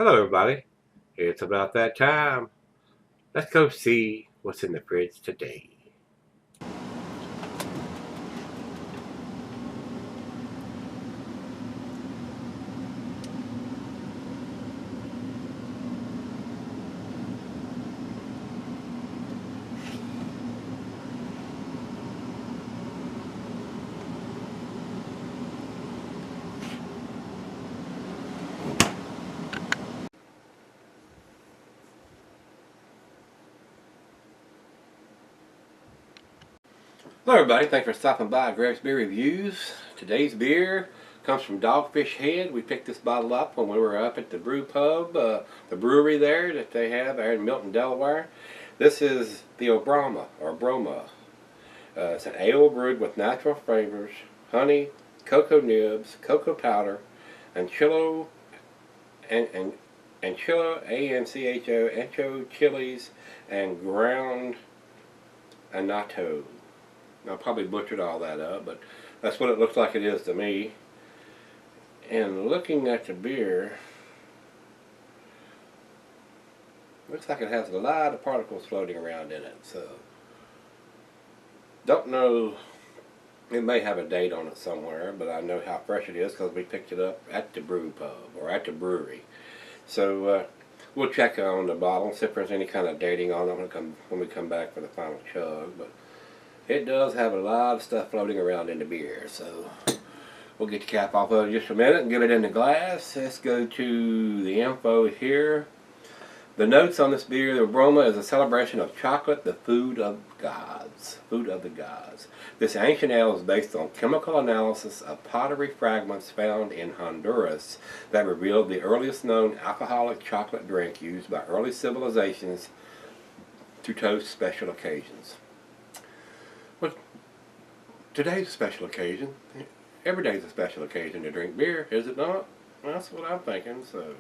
Hello, everybody. It's about that time. Let's go see what's in the fridge today. Hello, everybody. Thanks for stopping by Gregsbeerreviews. Today's beer comes from Dogfish Head. We picked this bottle up when we were up at the brew pub, the brewery there that they have there in Milton, Delaware. This is the Aroma, or Broma. It's an ale brewed with natural flavors, honey, cocoa nibs, cocoa powder, and chilo and chilo, A-N-C-H-O, ancho chilies, and ground annatto. I probably butchered all that up, but that's what it looks like it is to me. And looking at the beer, looks like it has a lot of particles floating around in it. So, don't know, it may have a date on it somewhere, but I know how fresh it is because we picked it up at the brew pub, or at the brewery. So, we'll check on the bottle, see if there's any kind of dating on it when we come back for the final chug. But it does have a lot of stuff floating around in the beer, so we'll get the cap off of it in just a minute and get it in the glass. Let's go to the info here. The notes on this beer, the aroma is a celebration of chocolate, the food of gods. Food of the gods. This ancient ale is based on chemical analysis of pottery fragments found in Honduras that revealed the earliest known alcoholic chocolate drink used by early civilizations to toast special occasions. Well, today's a special occasion. Every day's a special occasion to drink beer, is it not? Well, that's what I'm thinking. So,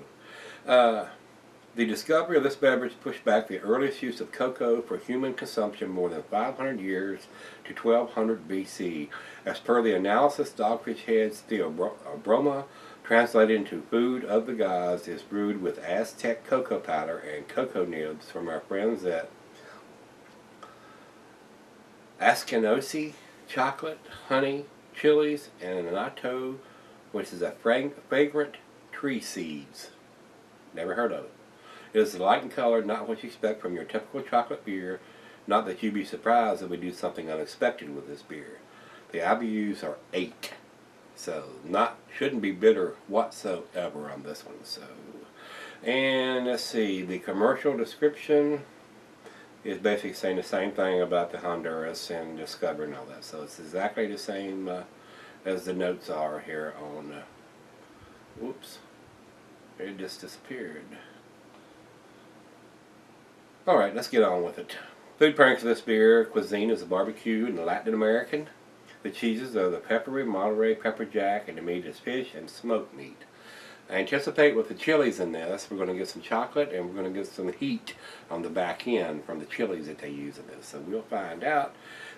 the discovery of this beverage pushed back the earliest use of cocoa for human consumption more than 500 years to 1200 BC. As per the analysis, Dogfish Head's the Aroma, translated into food of the gods, is brewed with Aztec cocoa powder and cocoa nibs from our friends at Ascanosi, chocolate, honey, chilies, and annatto, which is a fragrant tree seeds. Never heard of it. It is light in color, not what you expect from your typical chocolate beer. Not that you'd be surprised if we do something unexpected with this beer. The IBUs are 8, so shouldn't be bitter whatsoever on this one. So, and let's see, the commercial description is basically saying the same thing about the Honduras and Discover and all that. So it's exactly the same as the notes are here on, whoops, it just disappeared. Alright, let's get on with it. Food pairings for this beer cuisine is a barbecue and Latin American. The cheeses are the peppery, Monterey, pepper jack, and the meat is fish and smoked meat. I anticipate with the chilies in this, we're going to get some chocolate and we're going to get some heat on the back end from the chilies that they use in this. So we'll find out.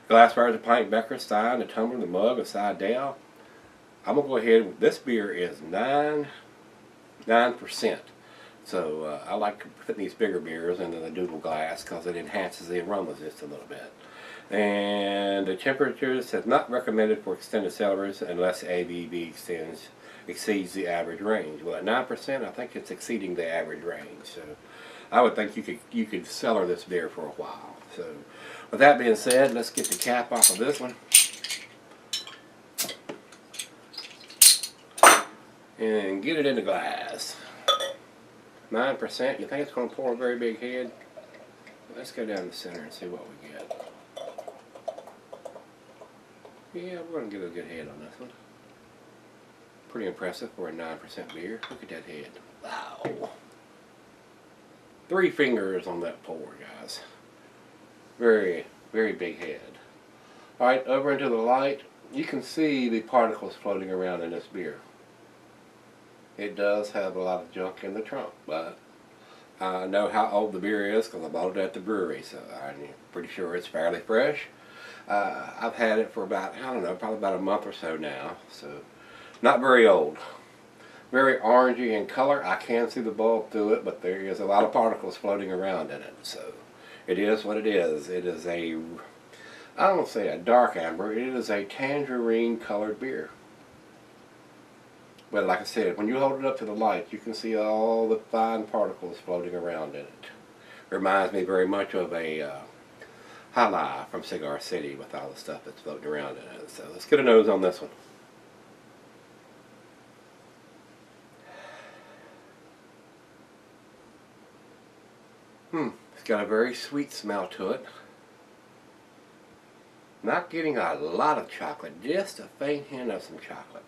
Glassware is a pint Becker, stein, the tumbler, the mug, a side dale. I'm going to go ahead with this beer is 9%. So I like putting these bigger beers into the doodle glass because it enhances the aromas just a little bit. And the temperature says not recommended for extended cellars unless ABV exceeds the average range. Well, at 9%, I think it's exceeding the average range. So I would think you could cellar this beer for a while. So with that being said, let's get the cap off of this one. And get it in the glass. 9%, you think it's going to pour a very big head? Let's go down the center and see what we get. Yeah, we're going to get a good head on this one. Pretty impressive for a 9% beer. Look at that head. Wow. 3 fingers on that pour, guys. Very, very big head. Alright, over into the light. You can see the particles floating around in this beer. It does have a lot of junk in the trunk, but I know how old the beer is because I bought it at the brewery, so I'm pretty sure it's fairly fresh. I've had it for about, I don't know, probably about a month or so now, so not very old. very orangey in color. I can see the bulb through it, but there is a lot of particles floating around in it. So it is what it is. It is a, I don't want to say a dark amber, it is a tangerine colored beer. But like I said, when you hold it up to the light, you can see all the fine particles floating around in it. Reminds me very much of a High Life from Cigar City with all the stuff that's floating around in it. So let's get a nose on this one. It's got a very sweet smell to it. Not getting a lot of chocolate, just a faint hint of some chocolate.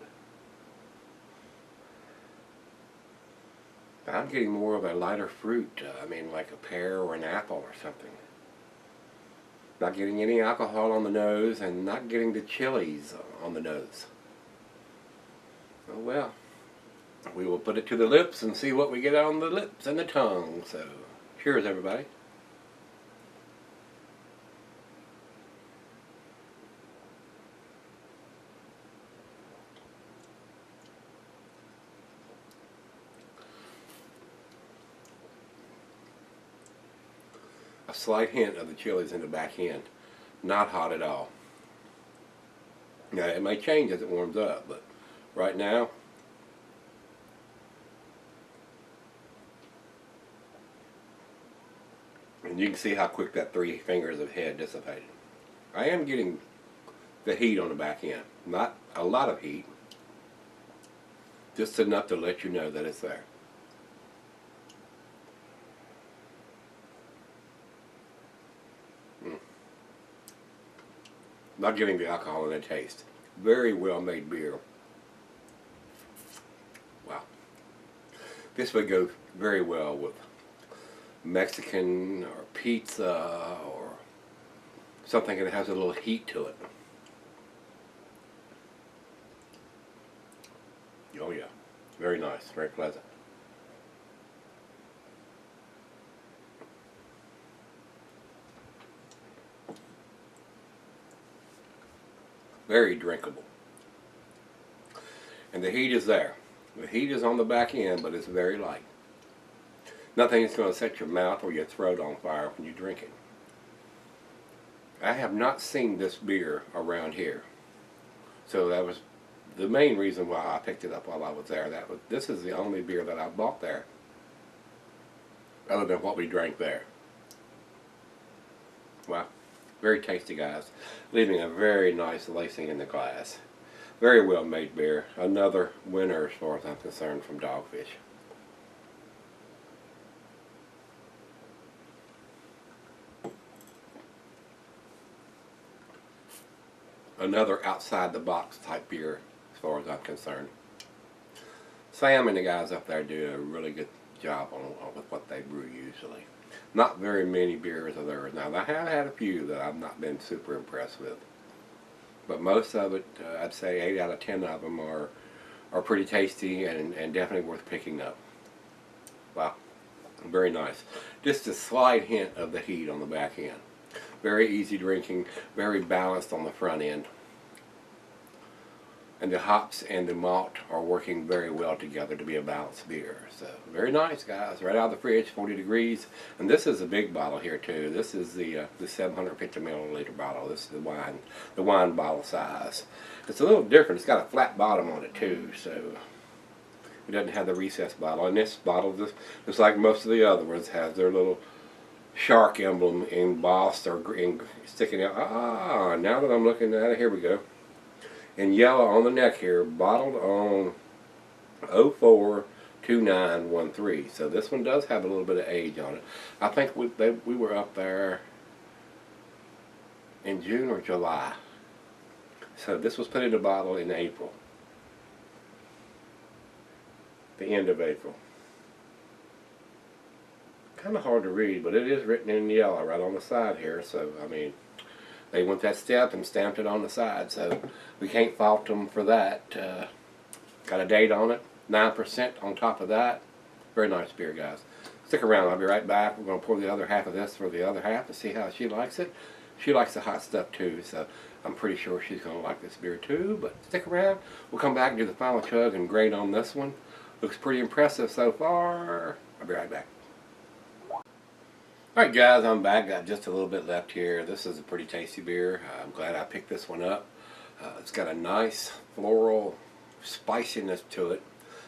I'm getting more of a lighter fruit, I mean like a pear or an apple or something. Not getting any alcohol on the nose and not getting the chilies on the nose. Oh well, we will put it to the lips and see what we get on the lips and the tongue. So, cheers everybody. A slight hint of the chilies in the back end. Not hot at all. Now it may change as it warms up, but right now and you can see how quick that 3 fingers of head dissipated. I am getting the heat on the back end. Not a lot of heat. Just enough to let you know that it's there. Not getting the alcohol in the taste. Very well made beer. Wow. This would go very well with Mexican or pizza or something that has a little heat to it. Oh yeah. Very nice. Very pleasant. Very drinkable. And the heat is there. The heat is on the back end, but it's very light. Nothing is going to set your mouth or your throat on fire when you drink it. I have not seen this beer around here. So that was the main reason why I picked it up while I was there. This is the only beer that I bought there, other than what we drank there. Wow. Very tasty, guys. Leaving a very nice lacing in the glass. Very well made beer. Another winner as far as I'm concerned from Dogfish. Another outside the box type beer as far as I'm concerned. Sam and the guys up there do a really good job on with what they brew usually. Not very many beers of theirs. Now, I have had a few that I've not been super impressed with. But most of it, I'd say 8 out of 10 of them are pretty tasty and definitely worth picking up. Wow. Very nice. Just a slight hint of the heat on the back end. Very easy drinking, very balanced on the front end. And the hops and the malt are working very well together to be a balanced beer. So, very nice, guys. Right out of the fridge, 40 degrees. And this is a big bottle here, too. This is the 750 milliliter bottle. This is the wine bottle size. It's a little different. It's got a flat bottom on it, too. So, it doesn't have the recessed bottle. And this bottle, just like most of the other ones, has their little shark emblem embossed or sticking out. Now that I'm looking at it, here we go. In yellow on the neck here, bottled on 042913. So this one does have a little bit of age on it. I think we were up there in June or July. So this was put in a bottle in April. The end of April. Kind of hard to read, but it is written in yellow right on the side here. So, I mean, they went that step and stamped it on the side, so we can't fault them for that. Got a date on it, 9% on top of that. Very nice beer, guys. Stick around, I'll be right back. We're going to pour the other half of this for the other half to see how she likes it. She likes the hot stuff too, so I'm pretty sure she's going to like this beer too, but stick around. We'll come back and do the final chug and grade on this one. Looks pretty impressive so far. I'll be right back. Alright guys, I'm back. Got just a little bit left here. This is a pretty tasty beer. I'm glad I picked this one up. It's got a nice floral spiciness to it.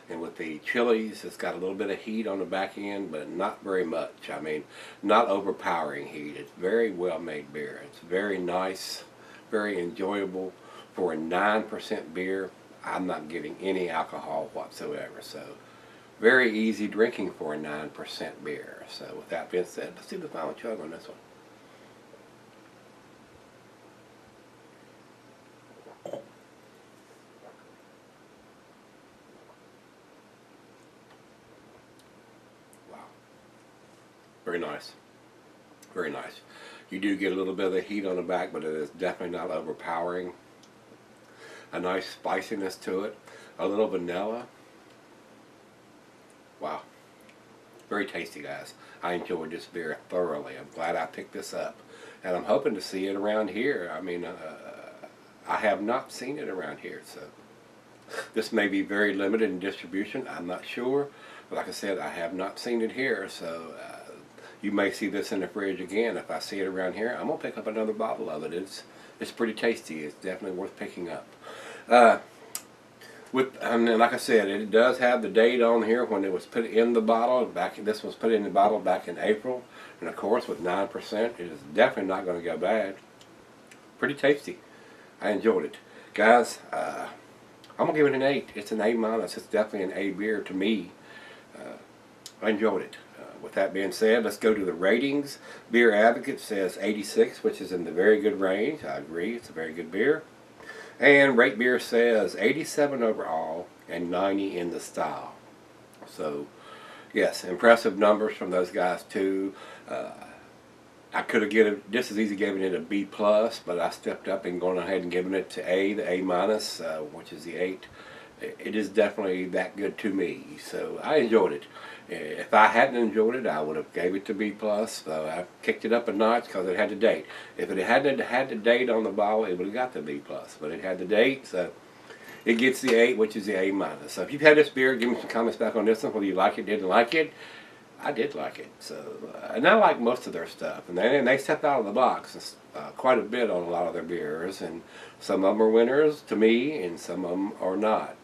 And with the chilies, it's got a little bit of heat on the back end, but not very much. I mean, not overpowering heat. It's very well made beer. It's very nice, very enjoyable. For a 9% beer, I'm not getting any alcohol whatsoever. So, very easy drinking for a 9% beer. So, with that being said, let's do the final chug on this one. Very nice. Very nice. You do get a little bit of the heat on the back, but it is definitely not overpowering. A nice spiciness to it. A little vanilla. Wow. Very tasty, guys. I enjoyed this beer thoroughly. I'm glad I picked this up. And I'm hoping to see it around here. I mean, I have not seen it around here, so this may be very limited in distribution. I'm not sure. But like I said, I have not seen it here, so you may see this in the fridge again. If I see it around here, I'm going to pick up another bottle of it. It's pretty tasty. It's definitely worth picking up. And like I said, it does have the date on here when it was put in the bottle. This was put in the bottle back in April. And of course, with 9%, it is definitely not going to go bad. Pretty tasty. I enjoyed it. Guys, I'm going to give it an 8. It's an A-. It's definitely an A beer to me. I enjoyed it. With that being said, let's go to the ratings. Beer Advocate says 86, which is in the very good range. I agree, it's a very good beer. And Rate Beer says 87 overall and 90 in the style. So, yes, impressive numbers from those guys too. I could have given just as easy giving it a B+, but I stepped up and gone ahead and given it to A, the A-, which is the 8. It is definitely that good to me, so I enjoyed it. If I hadn't enjoyed it, I would have gave it to B+, so I kicked it up a notch because it had the date. If it hadn't had the date on the bottle, it would have got the B+, but it had the date, so it gets the 8, which is the A-. So if you've had this beer, give me some comments back on this one, whether you like it, didn't like it. I did like it, so and I like most of their stuff, and they step out of the box quite a bit on a lot of their beers, and some of them are winners to me, and some of them are not.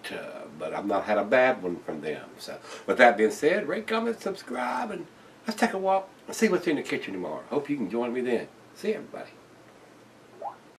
But I've not had a bad one from them. So with that being said, rate, comment, subscribe, and let's take a walk and see what's in the kitchen tomorrow. Hope you can join me then. See you, everybody.